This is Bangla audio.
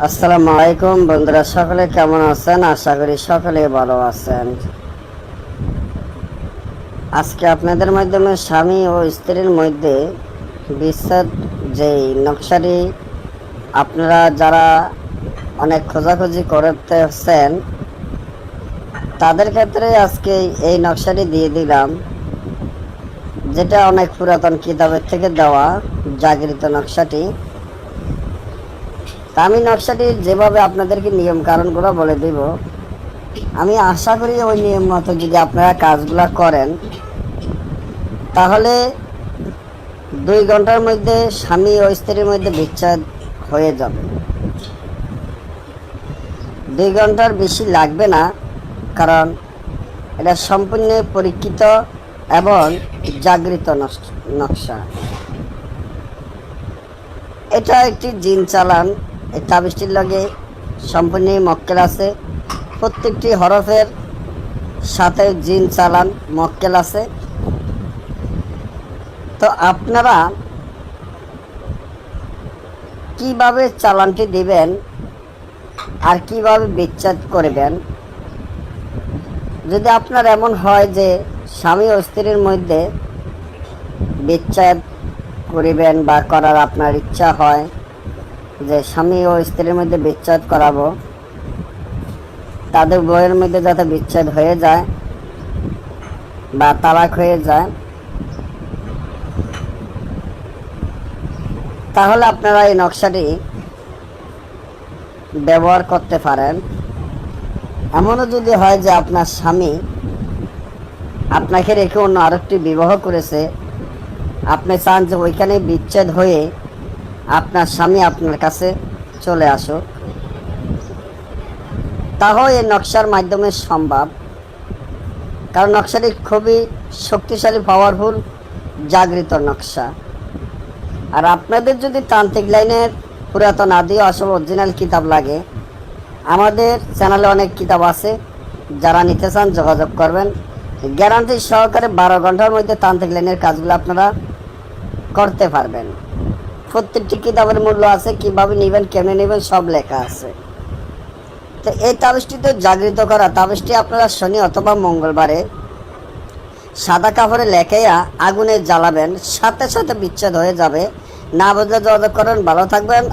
আসসালামু আলাইকুম বন্ধুরা, সকলে কেমন আছেন? আশা করি সকলে ভালো আছেন। আজকে আপনাদের মাধ্যমে স্বামী ও স্ত্রীর মধ্যে বিচ্ছেদ যেই নকশাটি আপনারা যারা অনেক খোঁজাখুঁজি করতেছেন তাদের ক্ষেত্রে আজকে এই নকশাটি দিয়ে দিলাম, যেটা অনেক পুরাতন কিতাবের থেকে দেওয়া জাগৃত নকশাটি। তা আমি নকশাটি যেভাবে আপনাদেরকে নিয়ম কারণগুলো বলে দিব, আমি আশা করি ওই নিয়ম মতো যদি আপনারা কাজগুলো করেন তাহলে 2 ঘন্টার মধ্যে স্বামী ও স্ত্রীর মধ্যে বিচ্ছেদ হয়ে যাবে। 2 ঘন্টার বেশি লাগবে না, কারণ এটা সম্পূর্ণ পরীক্ষিত এবং জাগৃত নকশা। এটা একটি জিন চালান। এই তাবিজটির লগে সম্পূর্ণ মক্কেল আছে, প্রত্যেকটি হরফের সাথে জিন চালান মক্কেল আছে। তো আপনারা কিভাবে চালানটি দিবেন আর কিভাবে বিচ্ছেদ করবেন, যদি আপনার এমন হয় যে স্বামী ও স্ত্রীর মধ্যে বিচ্ছেদ করিবেন বা করার আপনার ইচ্ছা হয় যে স্বামী ও স্ত্রীর মধ্যে বিচ্ছেদ করাবো, তাদের বইয়ের মধ্যে যাতে বিচ্ছেদ হয়ে যায় বা তালাক হয়ে যায়, তাহলে আপনারা এই নকশাটি ব্যবহার করতে পারেন। এমনও যদি হয় যে আপনার স্বামী আপনাকে রেখে অন্য আরেকটি বিবাহ করেছে, আপনি চান যে ওইখানে বিচ্ছেদ হয়ে আপনার স্বামী আপনার কাছে চলে আসুক, তাও এই নকশার মাধ্যমে সম্ভব। কারণ নকশাটি খুবই শক্তিশালী, পাওয়ারফুল, জাগৃত নকশা। আর আপনাদের যদি তান্ত্রিক লাইনের পুরাতন আদি আসল অরিজিনাল কিতাব লাগে, আমাদের চ্যানেলে অনেক কিতাব আছে, যারা নিতে চান যোগাযোগ করবেন। গ্যারান্টি সহকারে 12 ঘন্টার মধ্যে তান্ত্রিক লাইনের কাজগুলো আপনারা করতে পারবেন। প্রত্যেকটি কিতাবের মূল্য আছে, কিভাবে নেবেন, কেমনে নেবেন, সব লেখা আছে। তো এই তাবিজটি তো জাগৃত করা তাবিজটি আপনারা শনি অথবা মঙ্গলবারে সাদা কাপড়ে লেখাইয়া আগুনে জ্বালাবেন, সাথে সাথে বিচ্ছেদ হয়ে যাবে। না বুঝলে যোগাযোগ করেন। ভালো থাকবেন।